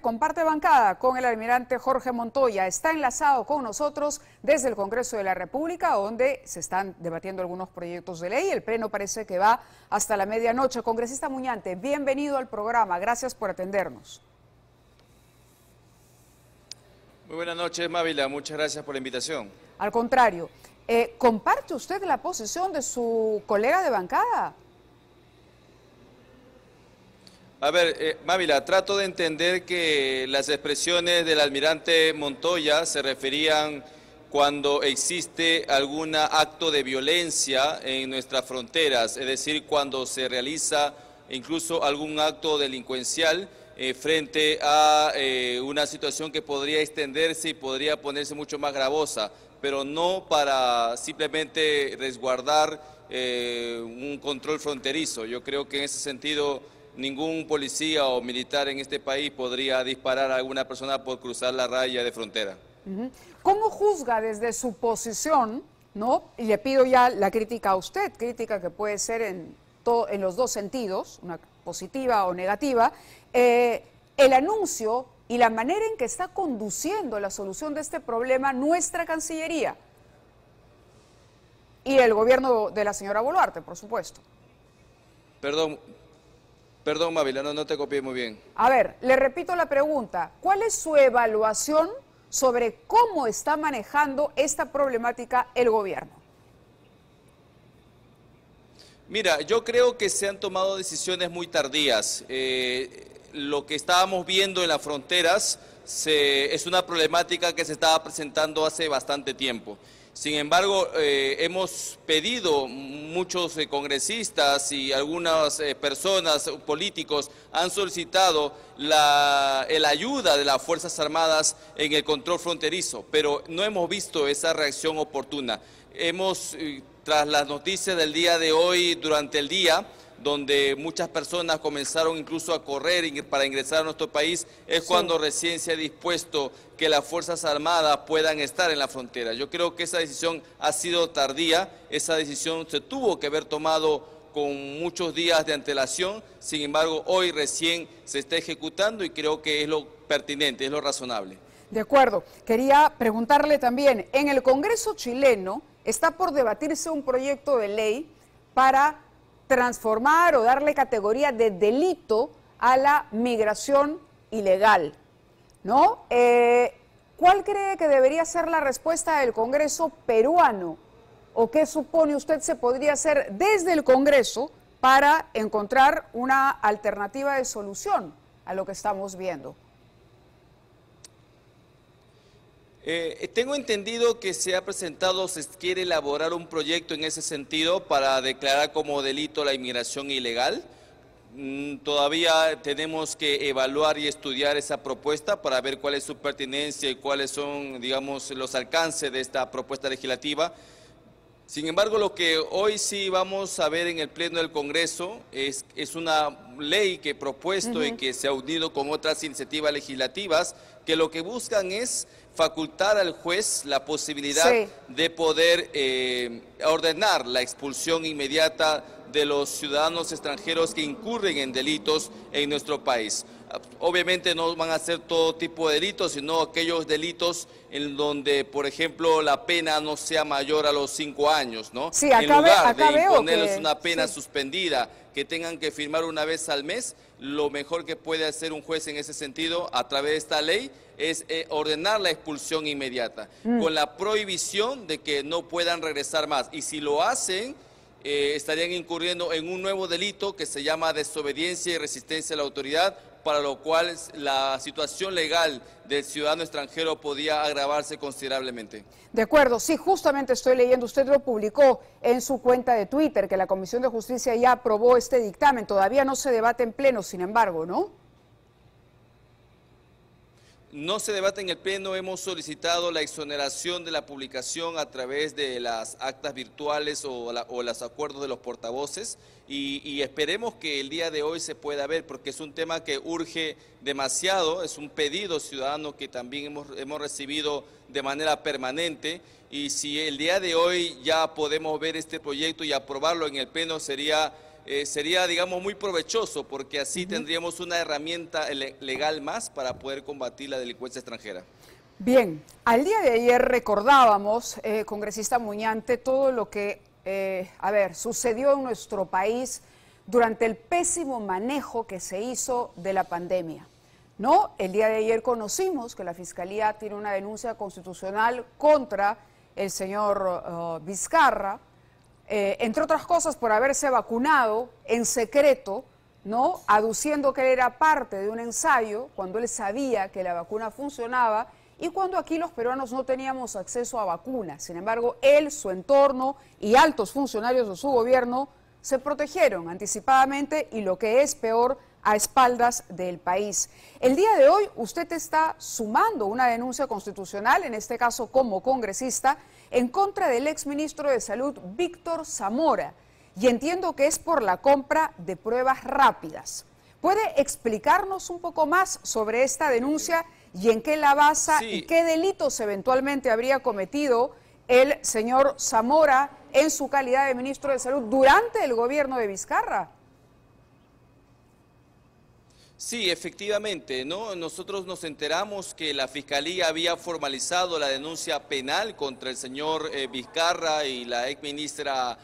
Comparte bancada con el almirante Jorge Montoya. Está enlazado con nosotros desde el Congreso de la República, donde se están debatiendo algunos proyectos de ley. El pleno parece que va hasta la medianoche. Congresista Muñante, bienvenido al programa. Gracias por atendernos. Muy buenas noches, Mávila. Muchas gracias por la invitación. Al contrario, ¿comparte usted la posición de su colega de bancada? A ver, Mávila, trato de entender que las expresiones del almirante Montoya se referían cuando existe algún acto de violencia en nuestras fronteras, es decir, cuando se realiza incluso algún acto delincuencial frente a una situación que podría extenderse y podría ponerse mucho más gravosa, pero no para simplemente resguardar un control fronterizo. Yo creo que en ese sentido ningún policía o militar en este país podría disparar a alguna persona por cruzar la raya de frontera. ¿Cómo juzga desde su posición, no? Y le pido ya la crítica a usted, crítica que puede ser en los dos sentidos, una positiva o negativa, el anuncio y la manera en que está conduciendo la solución de este problema nuestra Cancillería y el gobierno de la señora Boluarte, por supuesto. Perdón, Mávila, no te copié muy bien. A ver, le repito la pregunta. ¿Cuál es su evaluación sobre cómo está manejando esta problemática el gobierno? Mira, yo creo que se han tomado decisiones muy tardías. Lo que estábamos viendo en las fronteras es una problemática que se estaba presentando hace bastante tiempo. Sin embargo, hemos pedido, muchos congresistas y algunas personas, políticos, han solicitado la ayuda de las Fuerzas Armadas en el control fronterizo, pero no hemos visto esa reacción oportuna. Tras las noticias del día de hoy, durante el día, donde muchas personas comenzaron incluso a correr para ingresar a nuestro país, es cuando recién se ha dispuesto que las Fuerzas Armadas puedan estar en la frontera. Yo creo que esa decisión ha sido tardía, esa decisión se tuvo que haber tomado con muchos días de antelación, sin embargo, hoy recién se está ejecutando y creo que es lo pertinente, es lo razonable. De acuerdo. Quería preguntarle también, en el Congreso chileno está por debatirse un proyecto de ley para transformar o darle categoría de delito a la migración ilegal, ¿no? ¿Cuál cree que debería ser la respuesta del Congreso peruano? ¿O qué supone usted se podría hacer desde el Congreso para encontrar una alternativa de solución a lo que estamos viendo? Tengo entendido que se quiere elaborar un proyecto en ese sentido para declarar como delito la inmigración ilegal. Todavía tenemos que evaluar y estudiar esa propuesta para ver cuál es su pertinencia y cuáles son, digamos, los alcances de esta propuesta legislativa. Sin embargo, lo que hoy sí vamos a ver en el Pleno del Congreso es una ley que he propuesto y que se ha unido con otras iniciativas legislativas que lo que buscan es facultar al juez la posibilidad de poder ordenar la expulsión inmediata de los ciudadanos extranjeros que incurren en delitos en nuestro país. Obviamente no van a ser todo tipo de delitos, sino aquellos delitos en donde, por ejemplo, la pena no sea mayor a los 5 años, ¿no? Sí, en lugar de imponerles una pena suspendida, que tengan que firmar una vez al mes, lo mejor que puede hacer un juez en ese sentido, a través de esta ley, es ordenar la expulsión inmediata, con la prohibición de que no puedan regresar más. Y si lo hacen, estarían incurriendo en un nuevo delito que se llama desobediencia y resistencia a la autoridad, para lo cual la situación legal del ciudadano extranjero podía agravarse considerablemente. De acuerdo, sí, justamente estoy leyendo, usted lo publicó en su cuenta de Twitter, que la Comisión de Justicia ya aprobó este dictamen, todavía no se debate en pleno, sin embargo, ¿no? No se debate en el Pleno, hemos solicitado la exoneración de la publicación a través de las actas virtuales o los acuerdos de los portavoces y esperemos que el día de hoy se pueda ver porque es un tema que urge demasiado, es un pedido ciudadano que también hemos recibido de manera permanente y si el día de hoy ya podemos ver este proyecto y aprobarlo en el Pleno sería sería, digamos, muy provechoso, porque así tendríamos una herramienta legal más para poder combatir la delincuencia extranjera. Bien, al día de ayer recordábamos, congresista Muñante, todo lo que, sucedió en nuestro país durante el pésimo manejo que se hizo de la pandemia. No, el día de ayer conocimos que la Fiscalía tiene una denuncia constitucional contra el señor Vizcarra, entre otras cosas por haberse vacunado en secreto, ¿no? Aduciendo que él era parte de un ensayo cuando él sabía que la vacuna funcionaba y cuando aquí los peruanos no teníamos acceso a vacunas. Sin embargo, él, su entorno y altos funcionarios de su gobierno se protegieron anticipadamente y, lo que es peor, a espaldas del país. El día de hoy usted está sumando una denuncia constitucional, en este caso como congresista, en contra del exministro de Salud, Víctor Zamora, y entiendo que es por la compra de pruebas rápidas. ¿Puede explicarnos un poco más sobre esta denuncia y en qué la basa y qué delitos eventualmente habría cometido el señor Zamora en su calidad de ministro de Salud durante el gobierno de Vizcarra? Sí, efectivamente, ¿no? Nosotros nos enteramos que la Fiscalía había formalizado la denuncia penal contra el señor Vizcarra y la exministra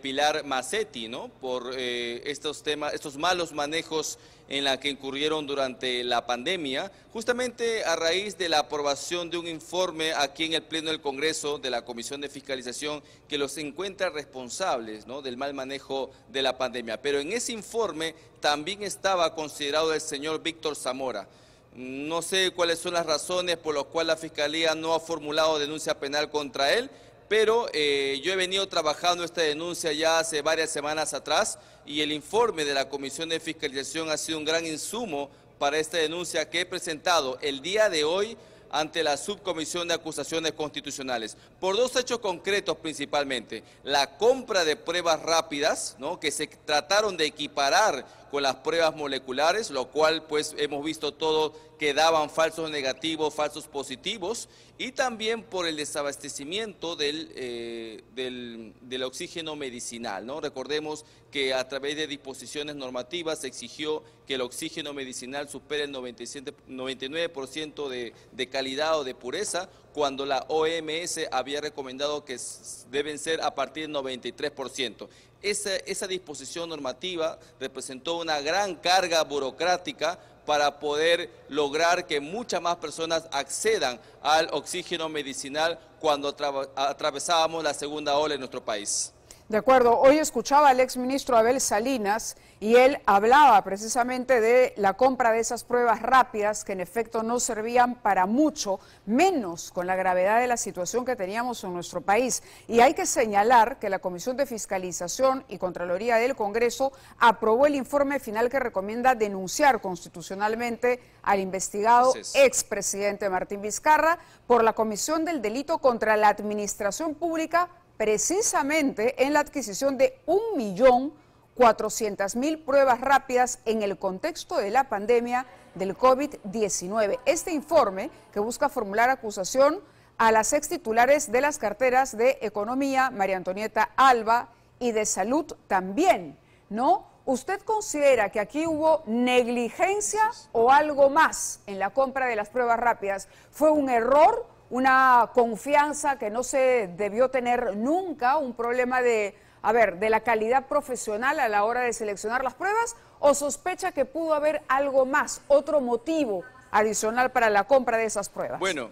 Pilar Macetti, ¿no? Por estos malos manejos en la que incurrieron durante la pandemia, justamente a raíz de la aprobación de un informe aquí en el Pleno del Congreso de la Comisión de Fiscalización que los encuentra responsables, ¿no?, del mal manejo de la pandemia. Pero en ese informe también estaba considerado el señor Víctor Zamora. No sé cuáles son las razones por las cuales la Fiscalía no ha formulado denuncia penal contra él, pero yo he venido trabajando esta denuncia ya hace varias semanas atrás y el informe de la Comisión de Fiscalización ha sido un gran insumo para esta denuncia que he presentado el día de hoy ante la Subcomisión de Acusaciones Constitucionales, por dos hechos concretos principalmente: la compra de pruebas rápidas, ¿no?, que se trataron de equiparar con las pruebas moleculares, lo cual pues hemos visto todo que daban falsos negativos, falsos positivos, y también por el desabastecimiento del oxígeno medicinal, ¿no? Recordemos que a través de disposiciones normativas se exigió que el oxígeno medicinal supere el 99% de calidad o de pureza, cuando la OMS había recomendado que deben ser a partir del 93%. Esa disposición normativa representó una gran carga burocrática para poder lograr que muchas más personas accedan al oxígeno medicinal cuando atravesábamos la segunda ola en nuestro país. De acuerdo, hoy escuchaba al exministro Abel Salinas y él hablaba precisamente de la compra de esas pruebas rápidas que en efecto no servían para mucho, menos con la gravedad de la situación que teníamos en nuestro país. Y hay que señalar que la Comisión de Fiscalización y Contraloría del Congreso aprobó el informe final que recomienda denunciar constitucionalmente al investigado expresidente Martín Vizcarra por la comisión del delito contra la administración pública, precisamente en la adquisición de 1.400.000 pruebas rápidas en el contexto de la pandemia del COVID-19. Este informe, que busca formular acusación a las extitulares de las carteras de Economía, María Antonieta Alba, y de Salud también, ¿no? ¿Usted considera que aquí hubo negligencia o algo más en la compra de las pruebas rápidas? ¿Fue un error? ¿Una confianza que no se debió tener nunca? ¿Un problema de la calidad profesional a la hora de seleccionar las pruebas? ¿O sospecha que pudo haber algo más, otro motivo adicional para la compra de esas pruebas? Bueno,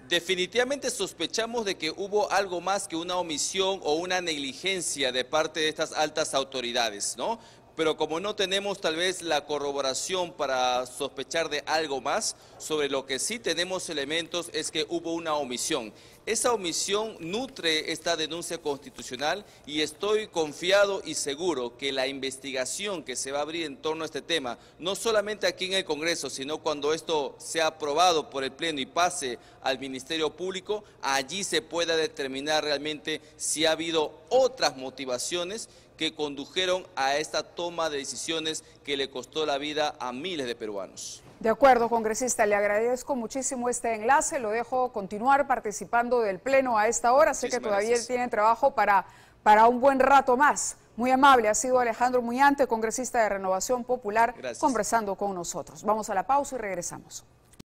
definitivamente sospechamos de que hubo algo más que una omisión o una negligencia de parte de estas altas autoridades, ¿no? Pero como no tenemos tal vez la corroboración para sospechar de algo más, sobre lo que sí tenemos elementos es que hubo una omisión. Esa omisión nutre esta denuncia constitucional y estoy confiado y seguro que la investigación que se va a abrir en torno a este tema, no solamente aquí en el Congreso, sino cuando esto sea aprobado por el Pleno y pase al Ministerio Público, allí se pueda determinar realmente si ha habido otras motivaciones que condujeron a esta toma de decisiones que le costó la vida a miles de peruanos. De acuerdo, congresista, le agradezco muchísimo este enlace, lo dejo continuar participando del Pleno a esta hora, sé que todavía tiene trabajo para para un buen rato más. Muy amable ha sido Alejandro Muñante, congresista de Renovación Popular, Gracias. conversando con nosotros. Vamos a la pausa y regresamos.